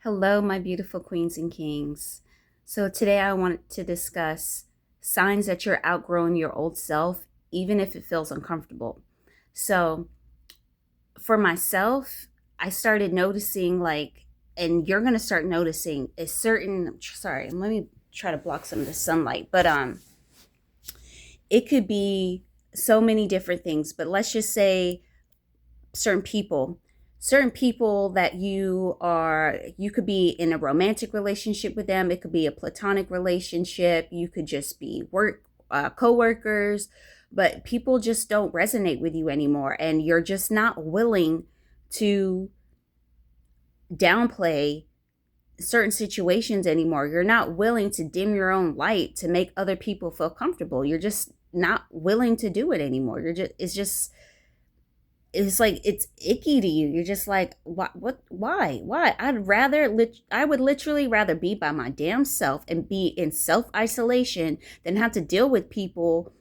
Hello, my beautiful queens and kings. So, today I want to discuss signs that you're outgrowing your old self, even if it feels uncomfortable. So, for myself, I started noticing, and you're going to start noticing a certain, sorry, let me try to block some of the sunlight, but it could be so many different things, but let's just say certain people that you could be in a romantic relationship with them. It could be a platonic relationship. You could just be co-workers, but people just don't resonate with you anymore, and you're just not willing to downplay certain situations anymore. You're not willing to dim your own light to make other people feel comfortable. You're just not willing to do it anymore. It's like it's icky to you. You're just like, why? I would literally rather be by my damn self and be in self isolation than have to deal with people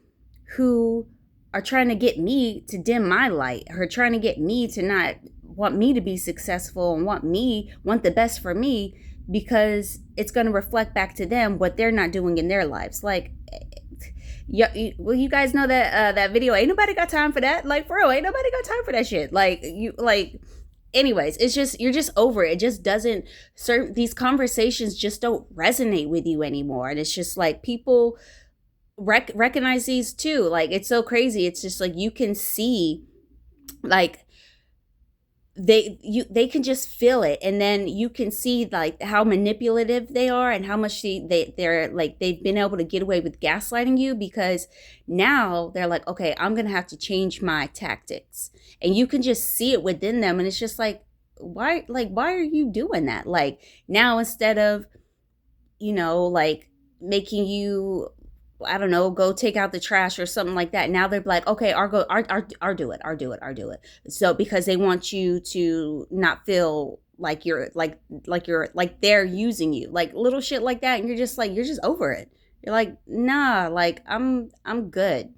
who are trying to get me to dim my light, or trying to get me to not want me to be successful and want the best for me, because it's going to reflect back to them what they're not doing in their lives. Like, yeah, well, you guys know that video. Ain't nobody got time for that. Like, for real, ain't nobody got time for that shit. Anyways, it's just, you're just over it. It just doesn't serve. These conversations just don't resonate with you anymore, and it's just like people recognize these too. Like, it's so crazy. It's just like you can see, like, they can just feel it, and then you can see like how manipulative they are, and how much they're like, they've been able to get away with gaslighting you, because now they're like, okay, I'm gonna have to change my tactics, and you can just see it within them, and it's just like, why are you doing that? Like, now, instead of, like, making you, I don't know, go take out the trash or something like that. Now they're like, okay, I'll do it. I'll do it. So, because they want you to not feel like you're like they're using you, like little shit like that. And you're just like, you're just over it. You're like, nah, like I'm good.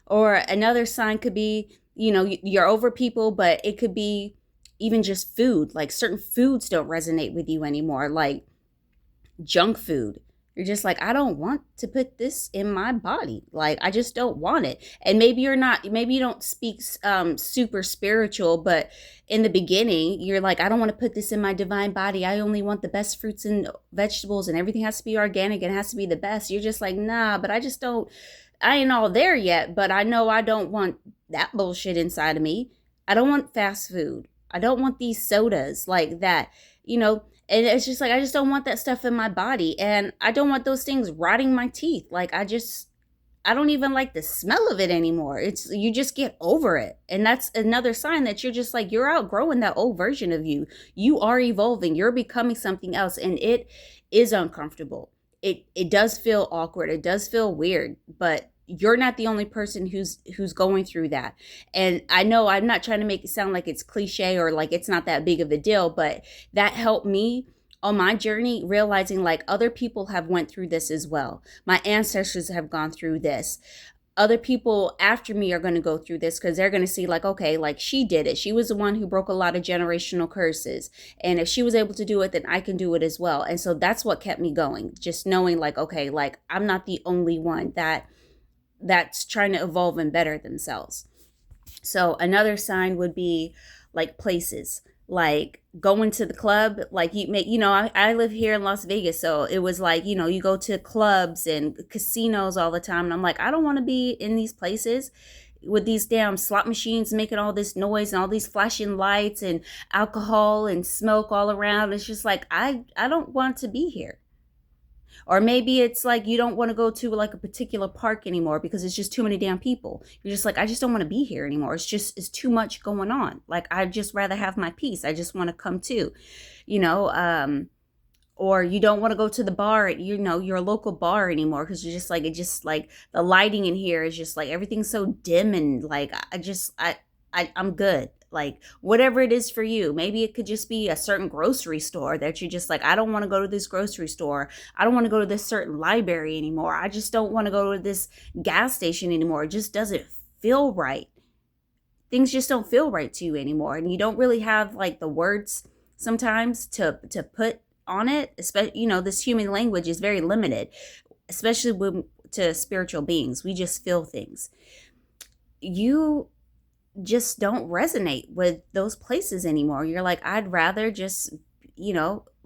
Or another sign could be, you're over people, but it could be even just food. Like, certain foods don't resonate with you anymore. Like, junk food. You're just like, I don't want to put this in my body. Like, I just don't want it. And maybe you don't speak super spiritual, but in the beginning, you're like, I don't want to put this in my divine body. I only want the best fruits and vegetables, and everything has to be organic and it has to be the best. You're just like, nah, but I ain't all there yet, but I know I don't want that bullshit inside of me. I don't want fast food. I don't want these sodas like that, you know, and it's just like, I just don't want that stuff in my body. And I don't want those things rotting my teeth. Like, I don't even like the smell of it anymore. You just get over it. And that's another sign that you're just like, you're outgrowing that old version of you. You are evolving. You're becoming something else. And it is uncomfortable. It does feel awkward. It does feel weird, but you're not the only person who's going through that. And I know I'm not trying to make it sound like it's cliche or like it's not that big of a deal, but that helped me on my journey, realizing like other people have went through this as well. My ancestors have gone through this. Other people after me are going to go through this, because they're going to see like, okay, like, she did it. She was the one who broke a lot of generational curses, and if she was able to do it, then I can do it as well. And so that's what kept me going, just knowing like, okay, like, I'm not the only one that's trying to evolve and better themselves. So another sign would be like places, like going to the club. Like, I live here in Las Vegas, so it was like, you go to clubs and casinos all the time, and I'm like, I don't want to be in these places with these damn slot machines making all this noise and all these flashing lights and alcohol and smoke all around. It's just like, I don't want to be here. Or maybe it's like, you don't want to go to like a particular park anymore because it's just too many damn people. You're just like, I just don't want to be here anymore. It's too much going on. Like, I'd just rather have my peace. I just want to come to, you know, or you don't want to go to the bar at, your local bar anymore, because you're just like, it just like, the lighting in here is just like, everything's so dim, and like, I'm good. Like, whatever it is for you. Maybe it could just be a certain grocery store that you're just like, I don't want to go to this grocery store. I don't want to go to this certain library anymore. I just don't want to go to this gas station anymore. It just doesn't feel right. Things just don't feel right to you anymore. And you don't really have like the words sometimes to put on it, especially, this human language is very limited, especially when to spiritual beings. We just feel things. You just don't resonate with those places anymore. You're like, I'd rather just,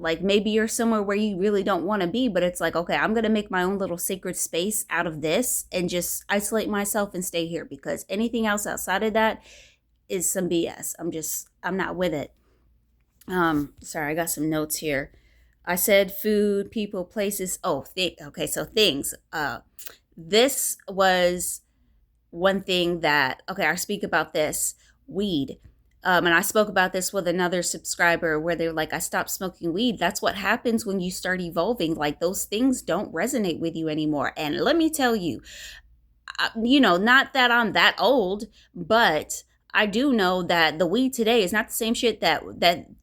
like maybe you're somewhere where you really don't want to be, but it's like, okay, I'm going to make my own little sacred space out of this and just isolate myself and stay here, because anything else outside of that is some BS. I'm not with it. Sorry, I got some notes here. I said food, people, places. Okay, so things. This was one thing that, okay, I speak about this, weed. And I spoke about this with another subscriber where they're like, I stopped smoking weed. That's what happens when you start evolving. Like, those things don't resonate with you anymore. And let me tell you, not that I'm that old, but I do know that the weed today is not the same shit that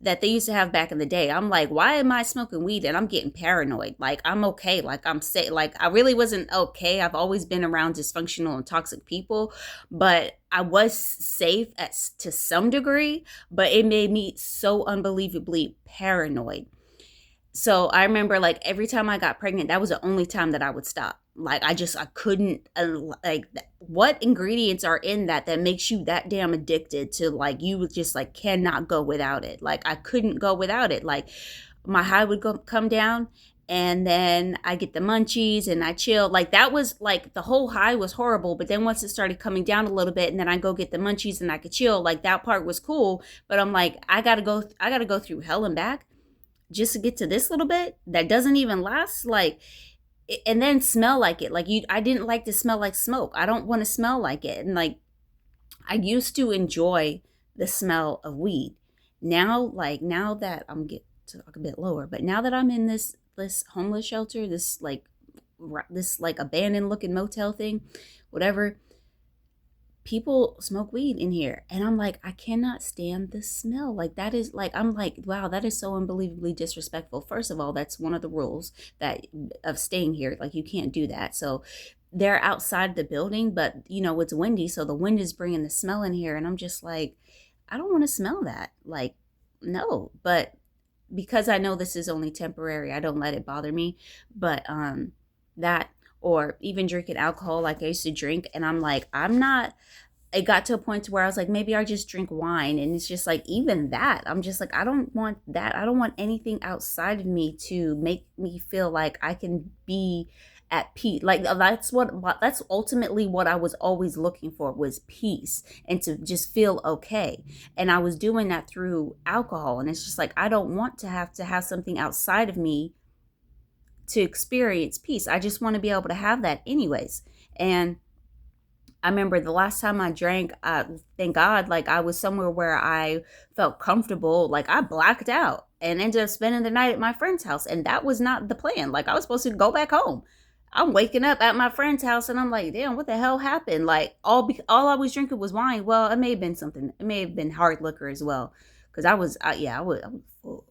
they used to have back in the day. I'm like, why am I smoking weed? And I'm getting paranoid. Like, I'm okay. Like, I'm safe. Like, I really wasn't okay. I've always been around dysfunctional and toxic people, but I was safe to some degree, but it made me so unbelievably paranoid. So I remember, like, every time I got pregnant, that was the only time that I would stop. Like, I couldn't, like, what ingredients are in that makes you that damn addicted to, like, you would just, like, cannot go without it. Like, I couldn't go without it. Like, my high would come down, and then I get the munchies and I chill. Like, that was, like, the whole high was horrible. But then once it started coming down a little bit, and then I go get the munchies and I could chill, like, that part was cool. But I'm like, I gotta go through hell and back just to get to this little bit that doesn't even last, like, and then smell like it. Like, I didn't like to smell like smoke. I don't want to smell like it. And, like, I used to enjoy the smell of weed. Now, like, now that I'm get to talk a bit lower, but now that I'm in this homeless shelter, this like abandoned looking motel thing, whatever, people smoke weed in here, and I'm like, I cannot stand the smell. Like, that is, like, I'm like, wow, that is so unbelievably disrespectful. First of all, that's one of the rules that of staying here. Like, you can't do that. So they're outside the building, but it's windy, so the wind is bringing the smell in here, and I'm just like, I don't want to smell that. Like, no. But because I know this is only temporary, I don't let it bother me. But that, or even drinking alcohol like I used to drink, and I'm like, it got to a point to where I was like, maybe I just drink wine. And it's just like, even that, I'm just like, I don't want that. I don't want anything outside of me to make me feel like I can be at peace. Like, that's ultimately what I was always looking for, was peace and to just feel okay. And I was doing that through alcohol. And it's just like, I don't want to have something outside of me to experience peace. I just want to be able to have that anyways. And I remember the last time I drank, thank God, like, I was somewhere where I felt comfortable. Like, I blacked out and ended up spending the night at my friend's house. And that was not the plan. Like, I was supposed to go back home. I'm waking up at my friend's house and I'm like, damn, what the hell happened? Like, all I was drinking was wine. Well, it may have been something. It may have been hard liquor as well. Because I was full.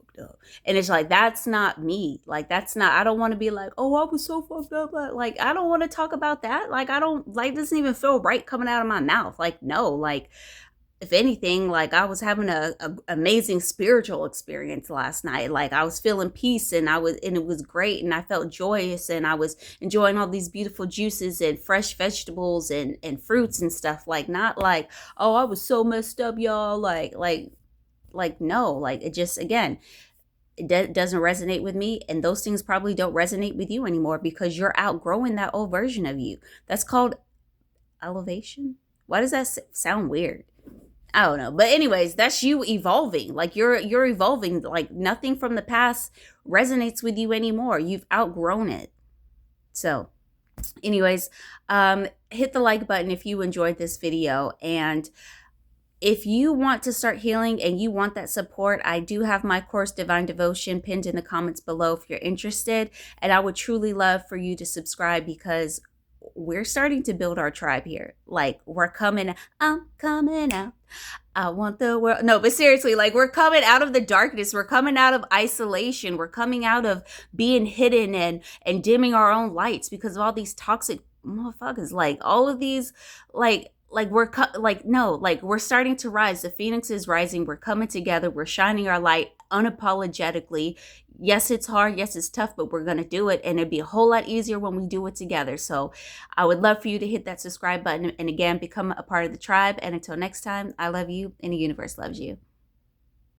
And it's like, that's not me. Like, that's not, I don't want to be like, oh, I was so fucked up. Like, I don't want to talk about that. Like, I don't, like, it doesn't even feel right coming out of my mouth. Like, no, like, if anything, like, I was having a amazing spiritual experience last night. Like, I was feeling peace, and it was great, and I felt joyous, and I was enjoying all these beautiful juices and fresh vegetables and fruits and stuff. Like, not like, oh, I was so messed up, y'all. Like, no, like, it just, again, it doesn't resonate with me, and those things probably don't resonate with you anymore because you're outgrowing that old version of you. That's called elevation. Why does that sound weird? I don't know. But anyways, that's you evolving. Like, you're evolving. Like, nothing from the past resonates with you anymore. You've outgrown it. So anyways, hit the like button if you enjoyed this video. And if you want to start healing and you want that support, I do have my course, Divine Devotion, pinned in the comments below if you're interested. And I would truly love for you to subscribe, because we're starting to build our tribe here. Like, I'm coming out. I want the world. No, but seriously, like, we're coming out of the darkness. We're coming out of isolation. We're coming out of being hidden and dimming our own lights because of all these toxic motherfuckers. Like, all of these, we're starting to rise. The phoenix is rising. We're coming together. We're shining our light. unapologetically. Yes, it's hard. Yes, it's tough, but we're going to do it. And it'd be a whole lot easier when we do it together. So I would love for you to hit that subscribe button and again, become a part of the tribe. And until next time, I love you and the universe loves you.